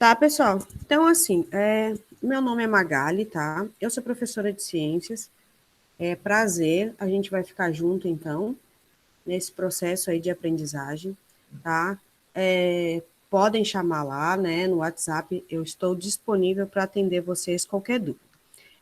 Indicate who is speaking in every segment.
Speaker 1: Tá, pessoal? Então, assim, meu nome é Magali, tá? Eu sou professora de ciências. É prazer, a gente vai ficar junto, então, nesse processo aí de aprendizagem, tá? Podem chamar lá, né, no WhatsApp, eu estou disponível para atender vocês qualquer dúvida.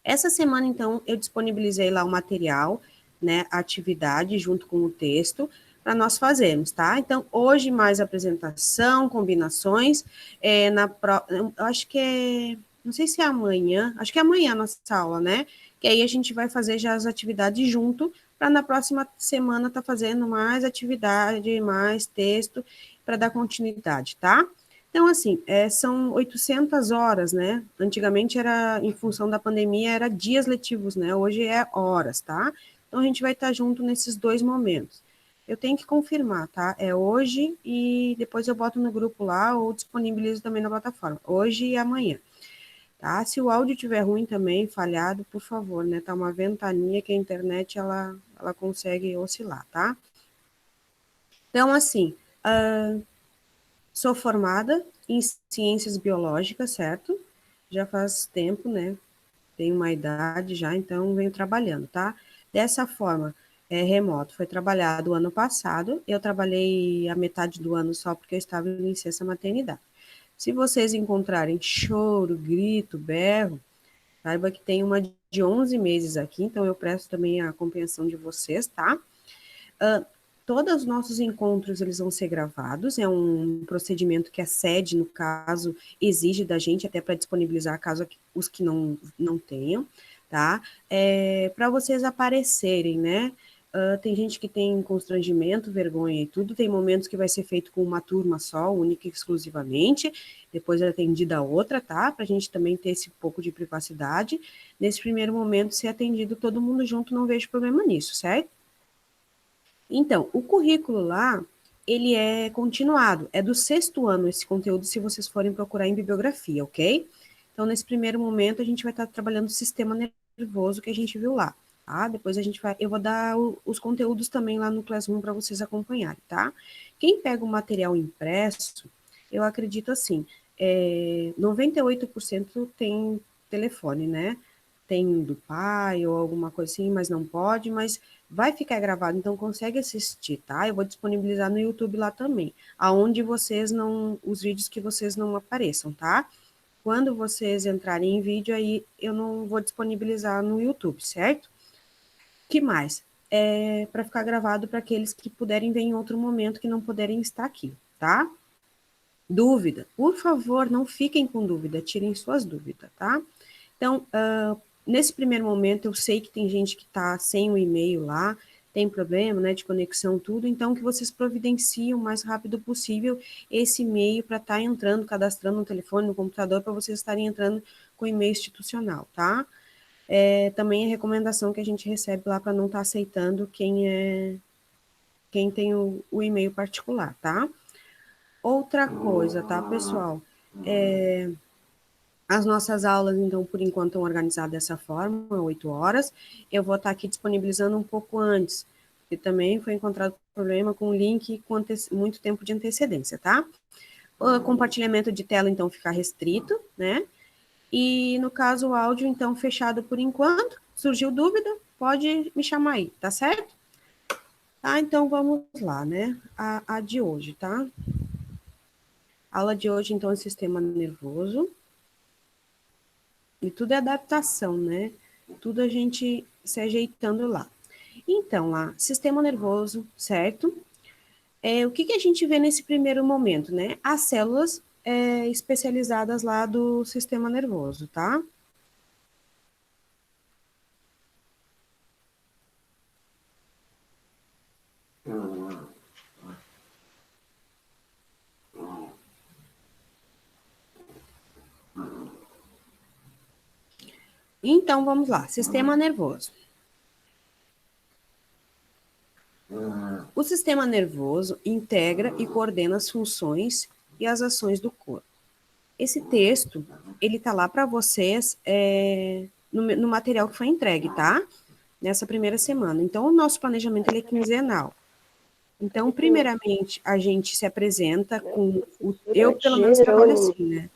Speaker 1: Essa semana, então, eu disponibilizei lá o material, né, a atividade junto com o texto, para nós fazermos, tá? Então, hoje mais apresentação, combinações, eu acho que não sei se é amanhã, acho que é amanhã a nossa aula, né? Que aí a gente vai fazer já as atividades junto, para na próxima semana estar fazendo mais atividade, mais texto, para dar continuidade, tá? Então, assim, são 800 horas, né? Antigamente era, em função da pandemia, era dias letivos, né? Hoje é horas, tá? Então, a gente vai estar junto nesses dois momentos. Eu tenho que confirmar, tá? É hoje e depois eu boto no grupo lá ou disponibilizo também na plataforma. Hoje e amanhã, tá? Se o áudio estiver ruim também, falhado, por favor, né? Tá uma ventania que a internet, ela consegue oscilar, tá? Então, assim, sou formada em ciências biológicas, certo? Já faz tempo, né? Tenho uma idade já, então venho trabalhando, tá? Dessa forma, remoto. Foi trabalhado o ano passado, eu trabalhei a metade do ano só porque eu estava em licença maternidade. Se vocês encontrarem choro, grito, berro, saiba que tem uma de 11 meses aqui, então eu presto também a compreensão de vocês, tá? Todos os nossos encontros, eles vão ser gravados, é um procedimento que a sede, no caso, exige da gente, até para disponibilizar caso os que não tenham, tá? Para vocês aparecerem, né? Tem gente que tem constrangimento, vergonha e tudo, tem momentos que vai ser feito com uma turma só, única e exclusivamente, depois é atendida a outra, tá? Para a gente também ter esse pouco de privacidade. Nesse primeiro momento, ser atendido todo mundo junto, não vejo problema nisso, certo? Então, o currículo lá, ele é continuado, é do 6º ano esse conteúdo, se vocês forem procurar em bibliografia, ok? Então, nesse primeiro momento, a gente vai estar trabalhando o sistema nervoso que a gente viu lá, tá? Depois eu vou dar os conteúdos também lá no Classroom para vocês acompanharem, tá? Quem pega o material impresso, eu acredito assim, 98% tem telefone, né? Tem do pai ou alguma coisa assim, mas não pode, mas vai ficar gravado, então consegue assistir, tá? Eu vou disponibilizar no YouTube lá também, aonde vocês não, os vídeos que vocês não apareçam, tá? Quando vocês entrarem em vídeo, aí eu não vou disponibilizar no YouTube, certo? Que mais? Para ficar gravado para aqueles que puderem ver em outro momento que não puderem estar aqui, tá? Dúvida, por favor, não fiquem com dúvida, tirem suas dúvidas, tá? Então, nesse primeiro momento, eu sei que tem gente que está sem o e-mail lá, tem problema, né, de conexão, tudo, então que vocês providenciem o mais rápido possível esse e-mail para estar entrando, cadastrando no telefone, no computador, para vocês estarem entrando com e-mail institucional, tá? Também a recomendação que a gente recebe lá para não estar aceitando quem tem o e-mail particular, tá? Outra coisa, tá, pessoal? As nossas aulas, então, por enquanto, estão organizadas dessa forma, 8 horas. Eu vou estar aqui disponibilizando um pouco antes, porque também foi encontrado problema com o link com muito tempo de antecedência, tá? O compartilhamento de tela, então, fica restrito, né? E, no caso, o áudio, então, fechado por enquanto. Surgiu dúvida? Pode me chamar aí, tá certo? Tá, então, vamos lá, né? A de hoje, tá? A aula de hoje, então, é sistema nervoso. E tudo é adaptação, né? Tudo a gente se ajeitando lá. Então, lá, sistema nervoso, certo? O que a gente vê nesse primeiro momento, né? As células especializadas lá do sistema nervoso, tá? Então, vamos lá, sistema nervoso. O sistema nervoso integra e coordena as funções e as ações do corpo. Esse texto, ele tá lá para vocês no material que foi entregue, tá? Nessa primeira semana. Então, o nosso planejamento ele é quinzenal. Então, primeiramente, a gente se apresenta com eu pelo menos trabalho assim, né?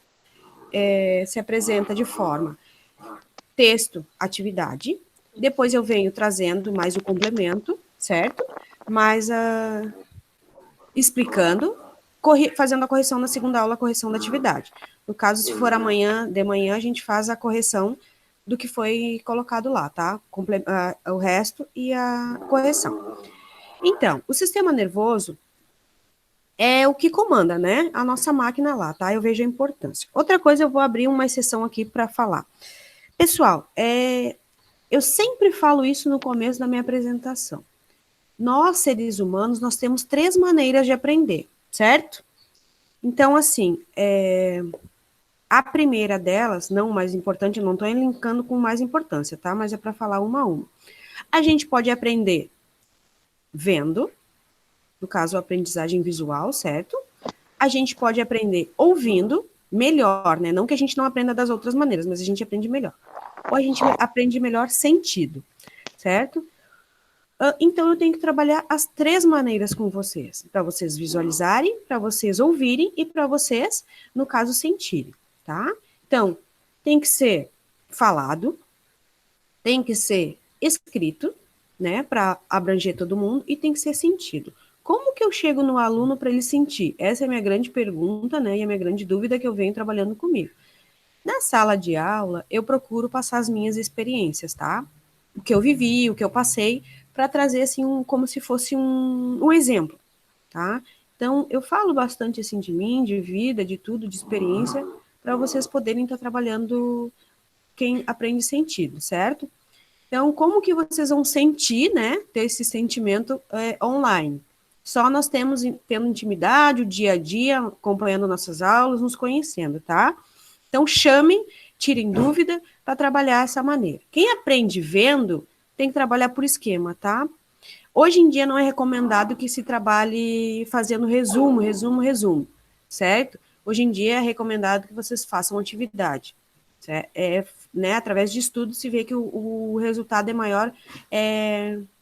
Speaker 1: se apresenta de forma texto, atividade, depois eu venho trazendo mais o complemento, certo? Mais explicando, fazendo a correção na segunda aula, a correção da atividade. No caso, se for amanhã, de manhã, a gente faz a correção do que foi colocado lá, tá? O resto e a correção. Então, o sistema nervoso é o que comanda, né? A nossa máquina lá, tá? Eu vejo a importância. Outra coisa, eu vou abrir uma exceção aqui para falar. Pessoal, eu sempre falo isso no começo da minha apresentação. Nós, seres humanos, nós temos 3 maneiras de aprender, certo? Então, assim, a primeira delas, não mais importante, eu não estou elencando com mais importância, tá? Mas é para falar uma a uma. A gente pode aprender vendo, no caso, a aprendizagem visual, certo? A gente pode aprender ouvindo, melhor, né? Não que a gente não aprenda das outras maneiras, mas a gente aprende melhor. Ou a gente aprende melhor sentido, certo? Então, eu tenho que trabalhar as 3 maneiras com vocês, para vocês visualizarem, para vocês ouvirem e para vocês, no caso, sentirem, tá? Então, tem que ser falado, tem que ser escrito, né, para abranger todo mundo, e tem que ser sentido. Como que eu chego no aluno para ele sentir? Essa é a minha grande pergunta, né, e a minha grande dúvida que eu venho trabalhando comigo. Na sala de aula, eu procuro passar as minhas experiências, tá? O que eu vivi, o que eu passei, para trazer, assim, como se fosse um exemplo, tá? Então, eu falo bastante, assim, de mim, de vida, de tudo, de experiência, para vocês poderem estar trabalhando quem aprende sentido, certo? Então, como que vocês vão sentir, né, ter esse sentimento online? Só nós tendo intimidade, o dia a dia, acompanhando nossas aulas, nos conhecendo, tá? Então, chamem, tirem dúvida para trabalhar essa maneira. Quem aprende vendo, tem que trabalhar por esquema, tá? Hoje em dia não é recomendado que se trabalhe fazendo resumo, certo? Hoje em dia é recomendado que vocês façam atividade. Né, através de estudos se vê que o resultado é maior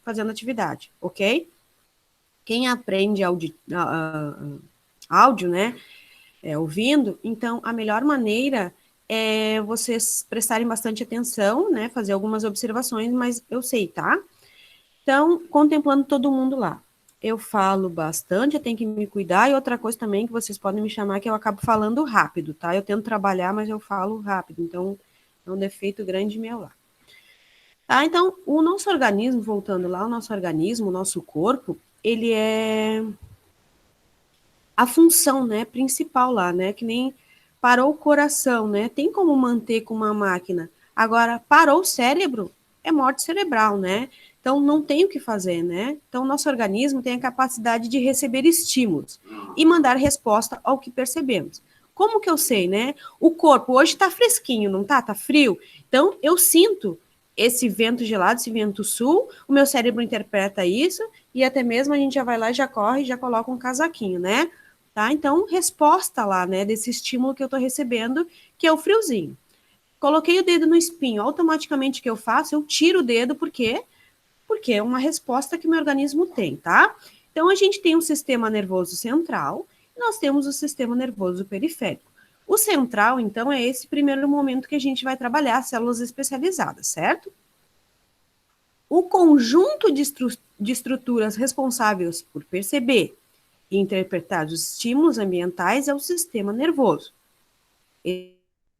Speaker 1: fazendo atividade, ok? Quem aprende áudio, né, ouvindo, então a melhor maneira é vocês prestarem bastante atenção, né, fazer algumas observações, mas eu sei, tá? Então, contemplando todo mundo lá. Eu falo bastante, eu tenho que me cuidar, e outra coisa também que vocês podem me chamar que eu acabo falando rápido, tá? Eu tento trabalhar, mas eu falo rápido, então é um defeito grande meu lá. Tá? Então, o nosso organismo, voltando lá, o nosso organismo, o nosso corpo, ele é a função, né, principal lá, né, que nem parou o coração, né, tem como manter com uma máquina. Agora, parou o cérebro, é morte cerebral, né, então não tem o que fazer, né, então nosso organismo tem a capacidade de receber estímulos e mandar resposta ao que percebemos. Como que eu sei, né, o corpo hoje tá fresquinho, não tá? Tá frio, então eu sinto esse vento gelado, esse vento sul, o meu cérebro interpreta isso, e até mesmo a gente já vai lá, já corre, já coloca um casaquinho, né? Tá? Então, resposta lá, né, desse estímulo que eu tô recebendo, que é o friozinho. Coloquei o dedo no espinho, automaticamente o que eu faço? Eu tiro o dedo, por quê? Porque é uma resposta que o meu organismo tem, tá? Então, a gente tem um sistema nervoso central, e nós temos o sistema nervoso periférico. O central, então, é esse primeiro momento que a gente vai trabalhar células especializadas, certo? O conjunto de estruturas responsáveis por perceber e interpretar os estímulos ambientais é o sistema nervoso.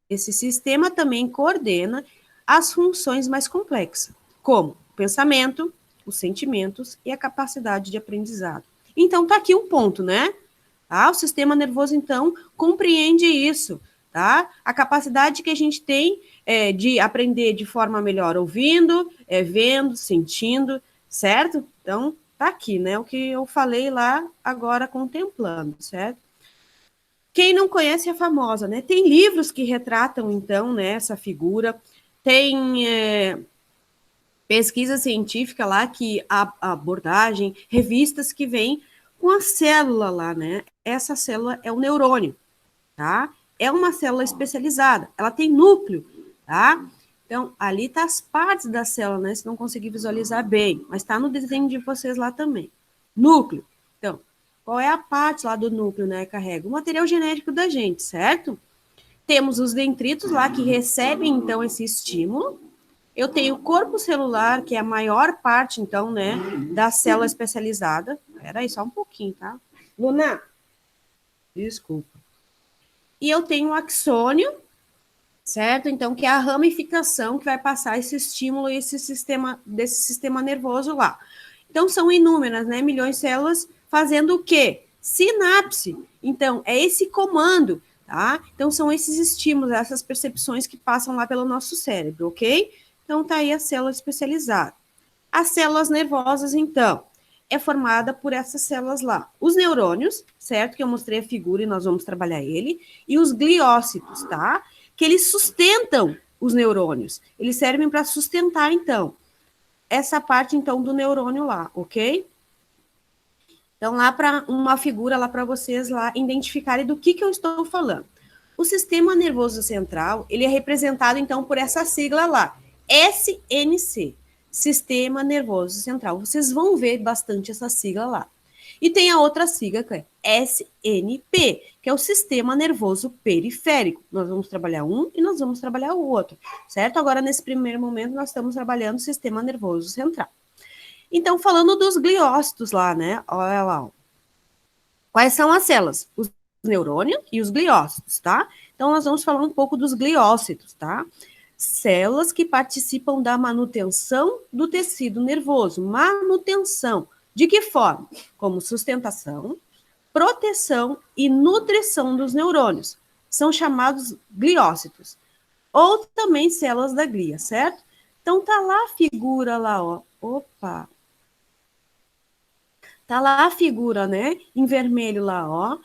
Speaker 1: Esse sistema também coordena as funções mais complexas, como o pensamento, os sentimentos e a capacidade de aprendizado. Então, tá aqui um ponto, né? Tá? O sistema nervoso, então, compreende isso, tá? A capacidade que a gente tem de aprender de forma melhor ouvindo, vendo, sentindo, certo? Então, tá aqui, né? O que eu falei lá, agora contemplando, certo? Quem não conhece a famosa, né? Tem livros que retratam, então, né, essa figura, tem pesquisa científica lá, que a abordagem, revistas que vêm com a célula lá, né? Essa célula é o neurônio, tá? É uma célula especializada, ela tem núcleo, tá? Então, ali tá as partes da célula, né? Se não conseguir visualizar bem, mas tá no desenho de vocês lá também. Núcleo. Então, qual é a parte lá do núcleo, né? Carrega o material genético da gente, certo? Temos os dendritos lá que recebem, então, esse estímulo. Eu tenho o corpo celular, que é a maior parte, então, né, da célula especializada. Espera aí, só um pouquinho, tá? Luna, desculpa. E eu tenho o axônio, certo? Então, que é a ramificação que vai passar esse estímulo e desse sistema nervoso lá. Então, são inúmeras, né? Milhões de células fazendo o quê? Sinapse. Então, é esse comando, tá? Então, são esses estímulos, essas percepções que passam lá pelo nosso cérebro, ok? Então, tá aí a célula especializada. As células nervosas, então, é formada por essas células lá. Os neurônios, certo? Que eu mostrei a figura e nós vamos trabalhar ele. E os gliócitos, tá? Que eles sustentam os neurônios. Eles servem para sustentar, então, essa parte, então, do neurônio lá, ok? Então, lá para uma figura lá para vocês lá identificarem do que eu estou falando. O sistema nervoso central, ele é representado, então, por essa sigla lá, SNC, Sistema Nervoso Central. Vocês vão ver bastante essa sigla lá. E tem a outra sigla, que é SNP, que é o Sistema Nervoso Periférico. Nós vamos trabalhar um e nós vamos trabalhar o outro, certo? Agora, nesse primeiro momento, nós estamos trabalhando o Sistema Nervoso Central. Então, falando dos gliócitos lá, né? Olha lá. Quais são as células? Os neurônios e os gliócitos, tá? Então, nós vamos falar um pouco dos gliócitos, tá? Células que participam da manutenção do tecido nervoso. Manutenção. De que forma? Como sustentação, proteção e nutrição dos neurônios. São chamados gliócitos. Ou também células da glia, certo? Então, tá lá a figura lá, ó. Opa! Tá lá a figura, né? Em vermelho lá, ó.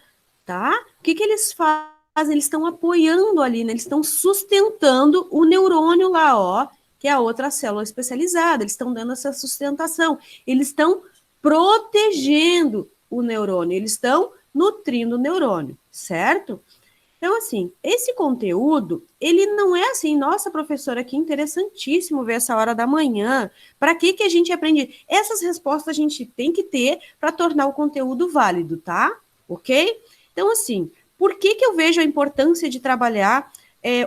Speaker 1: Tá? O que eles fazem? Eles estão apoiando ali, né? Eles estão sustentando o neurônio lá, ó, que é a outra célula especializada. Eles estão dando essa sustentação. Eles estão protegendo o neurônio. Eles estão nutrindo o neurônio, certo? Então, assim, esse conteúdo, ele não é assim, nossa, professora, que interessantíssimo ver essa hora da manhã. Para que a gente aprende? Essas respostas a gente tem que ter para tornar o conteúdo válido, tá? Ok? Então, assim, por que eu vejo a importância de trabalhar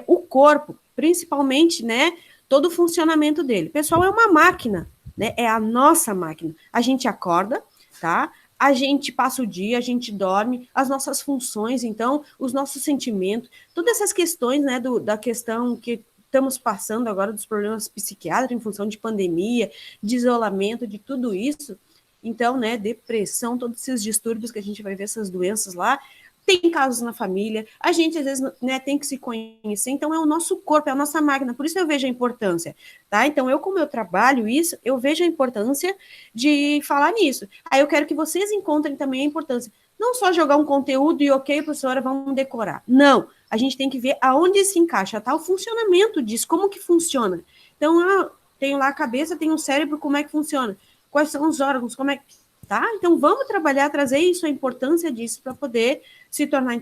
Speaker 1: o corpo, principalmente, né, todo o funcionamento dele? Pessoal, é uma máquina, né? É a nossa máquina. A gente acorda, tá? A gente passa o dia, a gente dorme, as nossas funções, então, os nossos sentimentos, todas essas questões, né, da questão que estamos passando agora dos problemas psiquiátricos em função de pandemia, de isolamento, de tudo isso, então, né, depressão, todos esses distúrbios que a gente vai ver, essas doenças lá, tem casos na família, a gente às vezes, né, tem que se conhecer, então é o nosso corpo, é a nossa máquina, por isso eu vejo a importância, tá? Então como eu trabalho isso, eu vejo a importância de falar nisso. Aí eu quero que vocês encontrem também a importância, não só jogar um conteúdo e ok, professora, vamos decorar. Não, a gente tem que ver aonde se encaixa, tá? O funcionamento disso, como que funciona. Então, eu tenho lá a cabeça, tenho o cérebro, como é que funciona? Quais são os órgãos, como é que... Tá? Então, vamos trabalhar, trazer isso, a importância disso para poder se tornar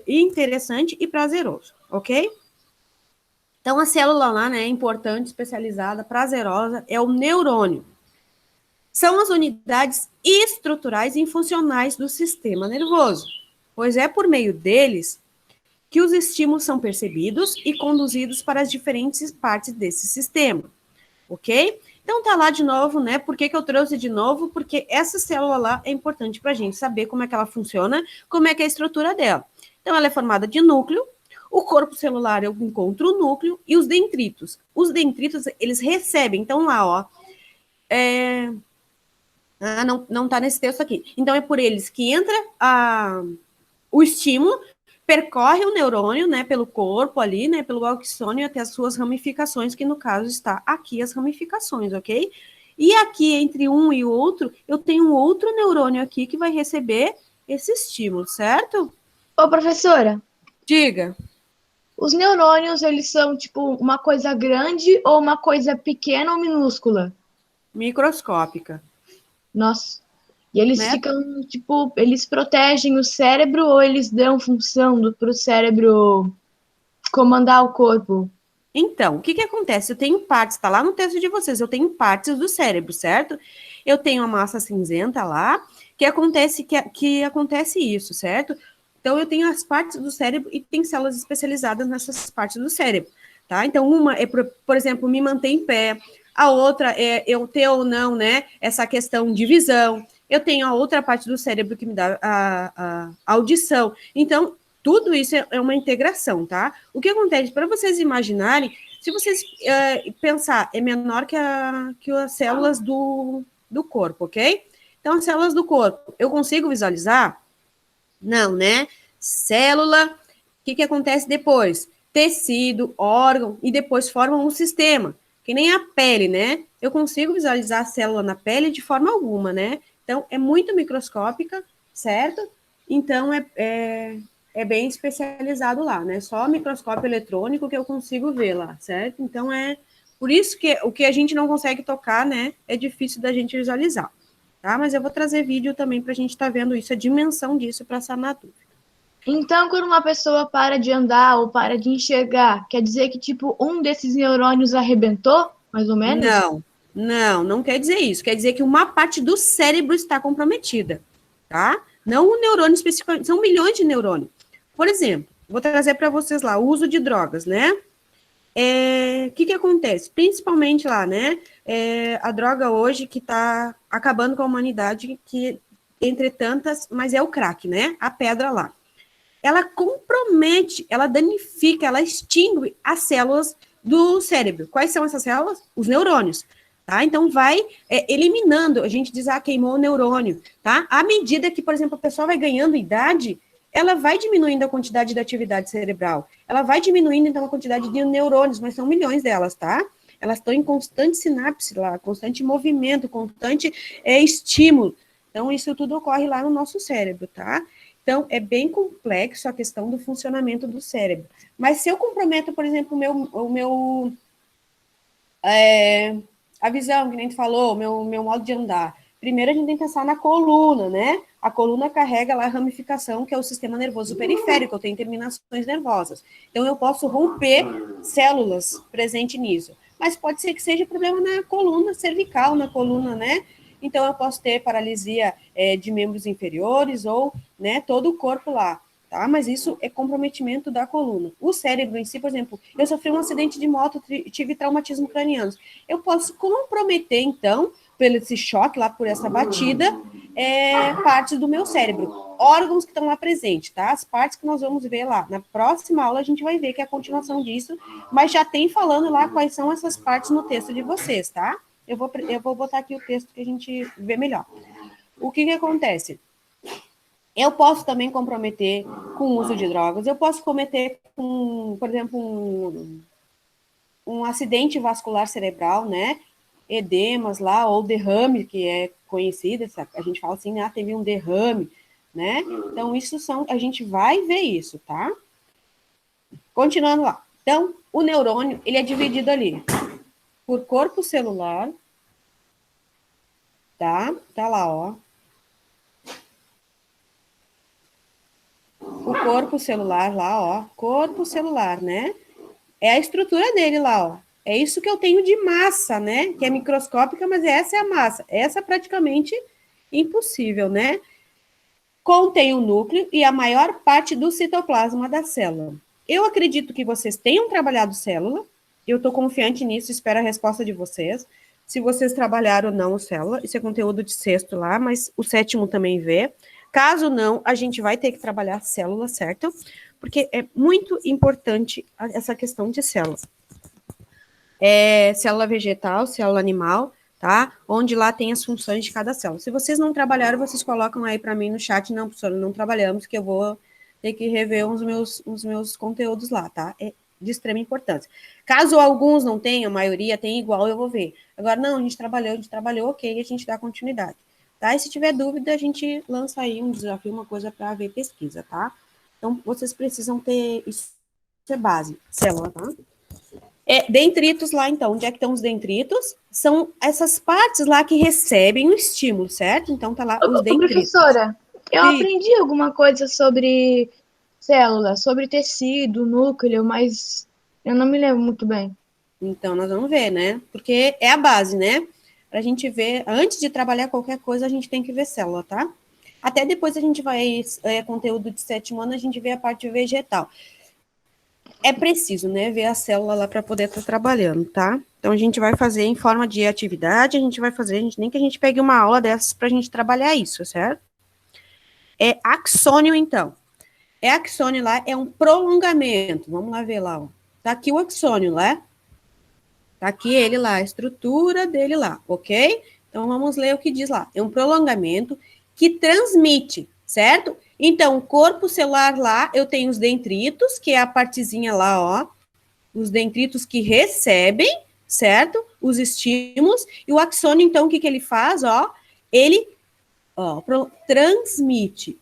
Speaker 1: interessante e prazeroso, ok? Então, a célula lá, né, importante, especializada, prazerosa, é o neurônio. São as unidades estruturais e funcionais do sistema nervoso, pois é por meio deles que os estímulos são percebidos e conduzidos para as diferentes partes desse sistema, ok? Então, tá lá de novo, né? Por que eu trouxe de novo? Porque essa célula lá é importante para a gente saber como é que ela funciona, como é que é a estrutura dela. Então, ela é formada de núcleo, o corpo celular eu encontro o núcleo e os dendritos. Os dendritos, eles recebem, então lá, ó, não tá nesse texto aqui. Então, é por eles que entra o estímulo, percorre o neurônio, né, pelo corpo ali, né, pelo axônio até as suas ramificações, que no caso está aqui as ramificações, ok? E aqui, entre um e o outro, eu tenho um outro neurônio aqui que vai receber esse estímulo, certo?
Speaker 2: Ô, professora,
Speaker 1: Diga.
Speaker 2: os neurônios, eles são, tipo, uma coisa grande ou uma coisa pequena ou minúscula?
Speaker 1: Microscópica.
Speaker 2: Nossa. E eles
Speaker 1: Né?
Speaker 2: ficam, tipo, eles protegem o cérebro ou eles dão função para o cérebro comandar o corpo?
Speaker 1: Então, o que acontece? Eu tenho partes, tá lá no texto de vocês, eu tenho partes do cérebro, certo? Eu tenho a massa cinzenta lá, que acontece isso, certo? Então, eu tenho as partes do cérebro e tem células especializadas nessas partes do cérebro, tá? Então, uma é, por exemplo, me manter em pé, a outra é eu ter ou não, né, essa questão de visão. Eu tenho a outra parte do cérebro que me dá a audição. Então, tudo isso é uma integração, tá? O que acontece, para vocês imaginarem, se vocês pensar, é menor que as células do corpo, ok? Então, as células do corpo, eu consigo visualizar? Não, né? Célula, o que acontece depois? Tecido, órgão, e depois formam um sistema, que nem a pele, né? Eu consigo visualizar a célula na pele de forma alguma, né? Então, é muito microscópica, certo? Então, é bem especializado lá, né? Só microscópio eletrônico que eu consigo ver lá, certo? Então, por isso que o que a gente não consegue tocar, né? É difícil da gente visualizar. Tá? Mas eu vou trazer vídeo também para a gente estar vendo isso, a dimensão disso para sanar dúvida.
Speaker 2: Então, quando uma pessoa para de andar ou para de enxergar, quer dizer que, tipo, um desses neurônios arrebentou, mais ou menos?
Speaker 1: Não quer dizer isso. Quer dizer que uma parte do cérebro está comprometida, tá? Não o neurônio especificamente, são milhões de neurônios. Por exemplo, vou trazer para vocês lá o uso de drogas, né? Que acontece? Principalmente lá, né? A droga hoje que está acabando com a humanidade, que entre tantas, mas é o crack, né? A pedra lá. Ela compromete, ela danifica, ela extingue as células do cérebro. Quais são essas células? Os neurônios. Tá? Então, vai eliminando, a gente diz, queimou o neurônio. Tá? À medida que, por exemplo, a pessoa vai ganhando idade, ela vai diminuindo a quantidade de atividade cerebral. Ela vai diminuindo, então, a quantidade de neurônios, mas são milhões delas, tá? Elas estão em constante sinapse lá, constante movimento, constante estímulo. Então, isso tudo ocorre lá no nosso cérebro, tá? Então, é bem complexo a questão do funcionamento do cérebro. Mas se eu comprometo, por exemplo, a visão, que nem tu falou, meu modo de andar, primeiro a gente tem que pensar na coluna, né? A coluna carrega lá a ramificação, que é o sistema nervoso periférico, eu tenho terminações nervosas. Então, eu posso romper células presentes nisso. Mas pode ser que seja problema na coluna cervical, na coluna, né? Então, eu posso ter paralisia de membros inferiores ou, né, todo o corpo lá, tá? Mas isso é comprometimento da coluna. O cérebro em si, por exemplo, eu sofri um acidente de moto, tive traumatismo craniano. Eu posso comprometer, então, pelo esse choque lá, por essa batida, partes do meu cérebro, órgãos que estão lá presentes, tá? As partes que nós vamos ver lá. Na próxima aula a gente vai ver que é a continuação disso, mas já tem falando lá quais são essas partes no texto de vocês, tá? Eu vou botar aqui o texto que a gente vê melhor. O que acontece? Eu posso também comprometer com o uso de drogas, eu posso cometer com, por exemplo, um acidente vascular cerebral, né? Edemas lá, ou derrame, que é conhecido, a gente fala assim, teve um derrame, né? Então, a gente vai ver isso, tá? Continuando lá. Então, o neurônio, ele é dividido ali por corpo celular, tá? Tá lá, ó. O corpo celular lá, ó. Corpo celular, né? É a estrutura dele lá, ó. É isso que eu tenho de massa, né? Que é microscópica, mas essa é a massa. Essa é praticamente impossível, né? Contém o núcleo e a maior parte do citoplasma da célula. Eu acredito que vocês tenham trabalhado célula. Eu estou confiante nisso, espero a resposta de vocês. Se vocês trabalharam ou não célula, isso é conteúdo de sexto lá, mas o sétimo também vê. Caso não, a gente vai ter que trabalhar célula, certo? Porque é muito importante essa questão de célula. Célula vegetal, célula animal, tá? Onde lá tem as funções de cada célula. Se vocês não trabalharam, vocês colocam aí para mim no chat, não, professora, não trabalhamos, que eu vou ter que rever os meus conteúdos lá, tá? É de extrema importância. Caso alguns não tenham, a maioria tem igual, eu vou ver. Agora, não, a gente trabalhou, ok, a gente dá continuidade. Tá? E se tiver dúvida, a gente lança aí um desafio, uma coisa para ver pesquisa, tá? Então, vocês precisam ter isso é base, célula, tá? Dendritos lá, então, onde é que estão os dendritos? São essas partes lá que recebem o estímulo, certo? Então, tá lá os dendritos.
Speaker 2: Professora, eu aprendi alguma coisa sobre célula, sobre tecido, núcleo, mas eu não me lembro muito bem.
Speaker 1: Então, nós vamos ver, né? Porque é a base, né? Pra gente ver, antes de trabalhar qualquer coisa, a gente tem que ver célula, tá? Até depois a gente vai, conteúdo de 7º ano, a gente vê a parte vegetal. É preciso, né, ver a célula lá para poder estar trabalhando, tá? Então, a gente vai fazer em forma de atividade, a gente vai fazer, nem que a gente pegue uma aula dessas para a gente trabalhar isso, certo? É axônio, então. Axônio lá é um prolongamento. Vamos lá ver lá, ó. Tá aqui o axônio, né? Tá aqui ele lá, a estrutura dele lá, ok? Então, vamos ler o que diz lá. É um prolongamento que transmite, certo? Então, o corpo celular lá, eu tenho os dendritos, que é a partezinha lá, ó. Os dendritos que recebem, certo? Os estímulos. E o axônio, então, o que ele faz, ó? Ele, transmite.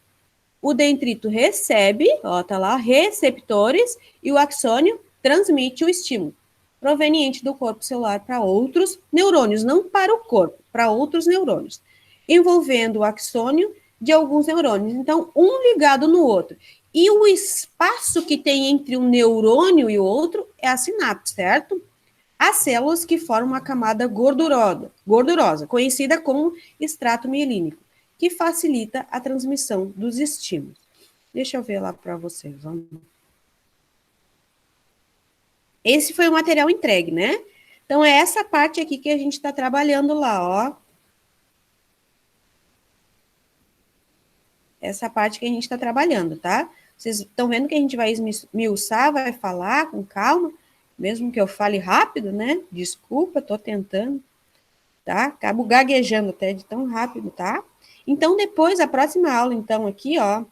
Speaker 1: O dendrito recebe, ó, tá lá, receptores, e o axônio transmite o estímulo proveniente do corpo celular para outros neurônios, não para o corpo, para outros neurônios, envolvendo o axônio de alguns neurônios. Então, um ligado no outro. E o espaço que tem entre um neurônio e o outro é a sinapse, certo? As células que formam a camada gordurosa, conhecida como extrato mielínico, que facilita a transmissão dos estímulos. Deixa eu ver lá para vocês. Vamos. Esse foi o material entregue, né? Então, é essa parte aqui que a gente está trabalhando lá, ó. Essa parte que a gente está trabalhando, tá? Vocês estão vendo que a gente vai esmiuçar, vai falar com calma, mesmo que eu fale rápido, né? Desculpa, estou tentando, tá? Acabo gaguejando até de tão rápido, tá? Então, depois, a próxima aula, então, aqui, ó,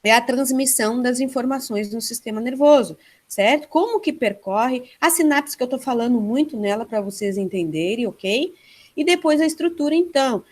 Speaker 1: é a transmissão das informações no sistema nervoso, certo? Como que percorre, a sinapse que eu estou falando muito nela para vocês entenderem, ok? E depois a estrutura, então.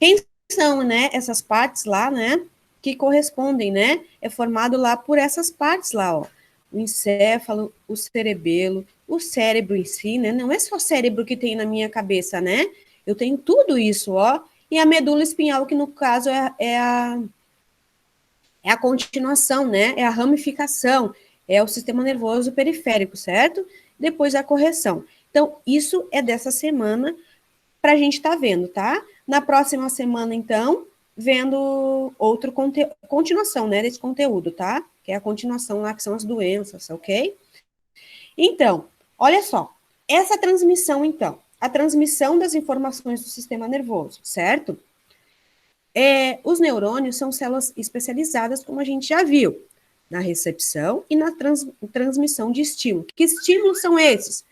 Speaker 1: Quem são, né, essas partes lá, né, que correspondem, né? É formado lá por essas partes lá, ó. O encéfalo, o cerebelo, o cérebro em si, né? Não é só o cérebro que tem na minha cabeça, né? Eu tenho tudo isso, ó. E a medula espinhal, que no caso é a continuação, né? É a ramificação, é o sistema nervoso periférico, certo? Depois a correção. Então, isso é dessa semana para a gente estar vendo, tá? Na próxima semana, então, vendo outro continuação, né, desse conteúdo, tá? Que é a continuação lá, que são as doenças, ok? Então, olha só, essa transmissão, então, a transmissão das informações do sistema nervoso, certo? Os neurônios são células especializadas, como a gente já viu, na recepção e na transmissão de estímulo. Que estímulos são esses?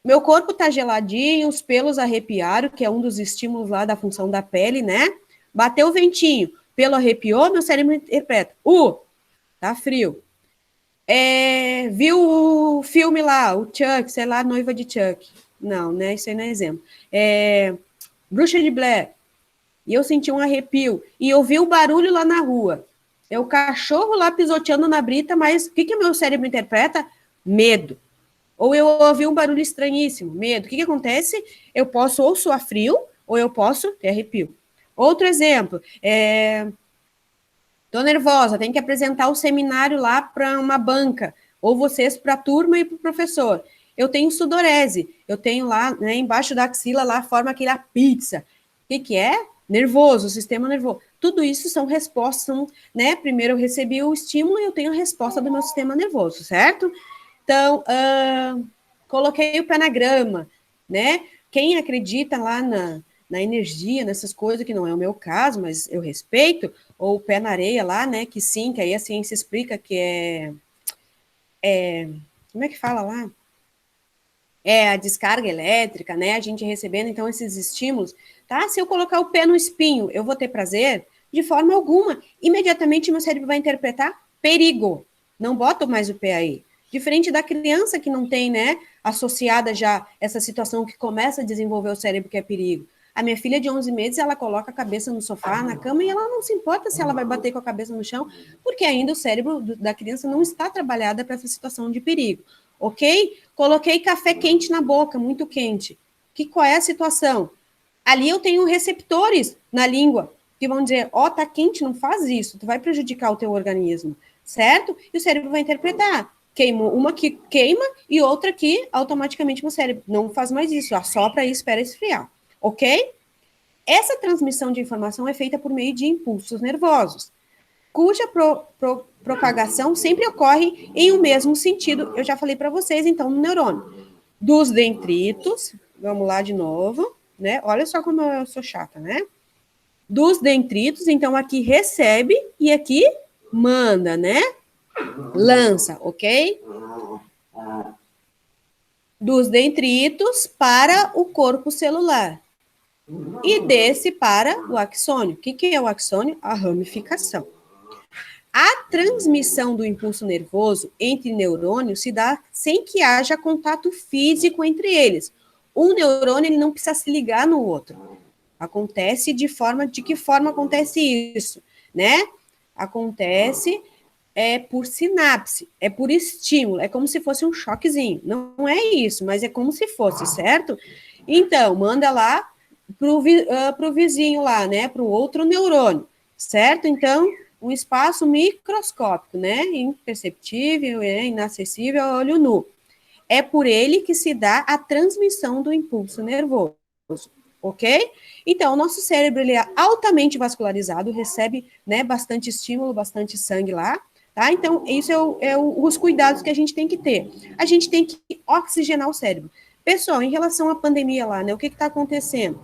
Speaker 1: Meu corpo tá geladinho, os pelos arrepiaram, que é um dos estímulos lá da função da pele, né? Bateu o ventinho, pelo arrepiou, meu cérebro interpreta. Tá frio. Viu o filme lá, o Chuck, sei lá, Noiva de Chuck. Não, né? Isso aí não é exemplo. Bruxa de Blair. E eu senti um arrepio. E eu vi o barulho lá na rua. É o cachorro lá pisoteando na brita, mas o que meu cérebro interpreta? Medo. Ou eu ouvi um barulho estranhíssimo, medo. O que acontece? Eu posso ou suar frio, ou eu posso ter arrepio. Outro exemplo, tô nervosa, tenho que apresentar o seminário lá para uma banca, ou vocês para a turma e para o professor. Eu tenho sudorese, eu tenho lá, né, embaixo da axila, lá forma aquela pizza. O que é? Nervoso, sistema nervoso. Tudo isso são respostas, né? Primeiro eu recebi o estímulo e eu tenho a resposta do meu sistema nervoso, certo? Então, coloquei o pé na grama, né? Quem acredita lá na energia, nessas coisas, que não é o meu caso, mas eu respeito, ou o pé na areia lá, né? Que sim, que aí a ciência explica que como é que fala lá? É a descarga elétrica, né? A gente recebendo, então, esses estímulos, tá? Se eu colocar o pé no espinho, eu vou ter prazer? De forma alguma. Imediatamente, meu cérebro vai interpretar perigo. Não boto mais o pé aí. Diferente da criança que não tem, né, associada já essa situação que começa a desenvolver o cérebro que é perigo. A minha filha de 11 meses, ela coloca a cabeça no sofá, na cama, e ela não se importa se ela vai bater com a cabeça no chão, porque ainda o cérebro da criança não está trabalhado para essa situação de perigo, ok? Coloquei café quente na boca, muito quente. Qual é a situação? Ali eu tenho receptores na língua, que vão dizer, tá quente, não faz isso, tu vai prejudicar o teu organismo, certo? E o cérebro vai interpretar. Queimou uma que queima e outra que automaticamente meu cérebro não faz mais isso, assopra e espera esfriar, ok? Essa transmissão de informação é feita por meio de impulsos nervosos, cuja propagação sempre ocorre em um mesmo sentido. Eu já falei para vocês, então, no neurônio. Dos dendritos, vamos lá de novo, né? Olha só como eu sou chata, né? Dos dendritos, então aqui recebe e aqui manda, né? Lança, ok? Dos dendritos para o corpo celular. E desse para o axônio. O que é o axônio? A ramificação. A transmissão do impulso nervoso entre neurônios se dá sem que haja contato físico entre eles. Um neurônio ele não precisa se ligar no outro. Acontece de que forma acontece isso, né? Acontece por sinapse, é por estímulo, é como se fosse um choquezinho. Não é isso, mas é como se fosse, certo? Então, manda lá pro vizinho lá, né? Para o outro neurônio, certo? Então, um espaço microscópico, né? Imperceptível, inacessível a olho nu. É por ele que se dá a transmissão do impulso nervoso, ok? Então, o nosso cérebro ele é altamente vascularizado, recebe, né, bastante estímulo, bastante sangue lá, tá? Então, isso os cuidados que a gente tem que ter. A gente tem que oxigenar o cérebro. Pessoal, em relação à pandemia lá, né, o que está acontecendo?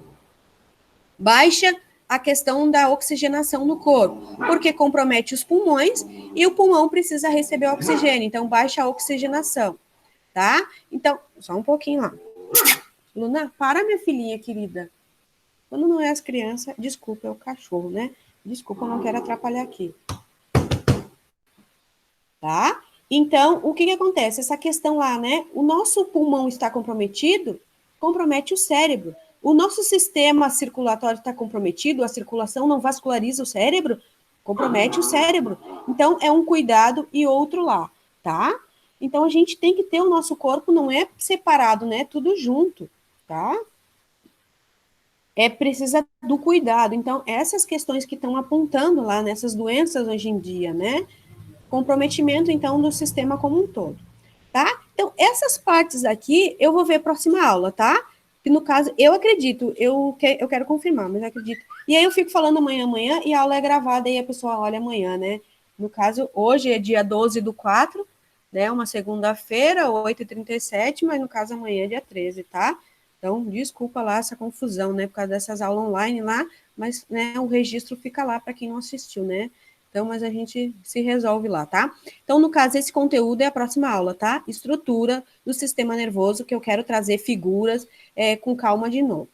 Speaker 1: Baixa a questão da oxigenação no corpo, porque compromete os pulmões e o pulmão precisa receber oxigênio, então baixa a oxigenação, tá? Então, só um pouquinho lá. Luna, para, minha filhinha querida. Quando não é as crianças, desculpa, é o cachorro, né? Desculpa, eu não quero atrapalhar aqui. Tá? Então, o que acontece? Essa questão lá, né? O nosso pulmão está comprometido, compromete o cérebro. O nosso sistema circulatório está comprometido, a circulação não vasculariza o cérebro, compromete o cérebro. Então, é um cuidado e outro lá, tá? Então, a gente tem que ter o nosso corpo, não é separado, né? Tudo junto, tá? Precisa do cuidado. Então, essas questões que estão apontando lá nessas doenças hoje em dia, né? Comprometimento, então, do sistema como um todo, tá? Então, essas partes aqui, eu vou ver a próxima aula, tá? Que no caso, eu acredito, eu quero confirmar, mas eu acredito. E aí eu fico falando amanhã, e a aula é gravada, e a pessoa olha amanhã, né? No caso, hoje é dia 12/4, né? Uma segunda-feira, 8h37, mas no caso amanhã é dia 13, tá? Então, desculpa lá essa confusão, né? Por causa dessas aulas online lá, mas né, o registro fica lá para quem não assistiu, né? Então, mas a gente se resolve lá, tá? Então, no caso, esse conteúdo é a próxima aula, tá? Estrutura do sistema nervoso, que eu quero trazer figuras com calma de novo.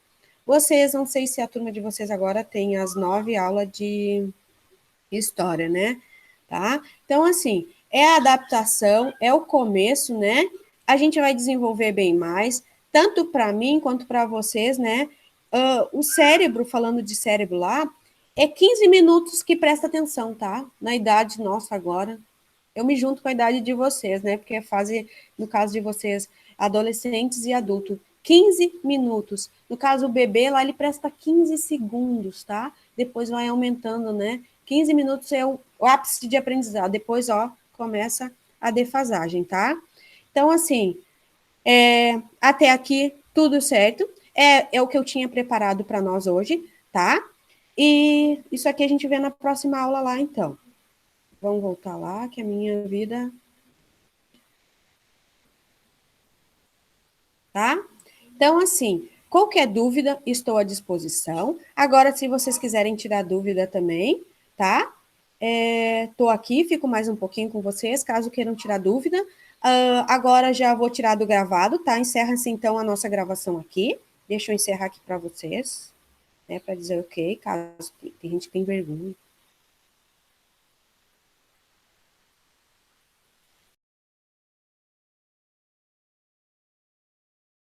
Speaker 1: Vocês, não sei se a turma de vocês agora tem as 9 aulas de história, né? Tá? Então, assim, é a adaptação, é o começo, né? A gente vai desenvolver bem mais, tanto para mim quanto para vocês, né? O cérebro, falando de cérebro lá, é 15 minutos que presta atenção, tá? Na idade nossa agora. Eu me junto com a idade de vocês, né? Porque é fase, no caso de vocês, adolescentes e adultos, 15 minutos. No caso, o bebê lá, ele presta 15 segundos, tá? Depois vai aumentando, né? 15 minutos é o ápice de aprendizado. Depois, ó, começa a defasagem, tá? Então, assim, até aqui, tudo certo. É o que eu tinha preparado para nós hoje, tá? E isso aqui a gente vê na próxima aula lá, então. Vamos voltar lá, que a minha vida... Tá? Então, assim, qualquer dúvida, estou à disposição. Agora, se vocês quiserem tirar dúvida também, tá? Estou aqui, fico mais um pouquinho com vocês, caso queiram tirar dúvida. Agora já vou tirar do gravado, tá? Encerra-se, então, a nossa gravação aqui. Deixa eu encerrar aqui para vocês, né? Para dizer ok, caso tem gente que tem vergonha.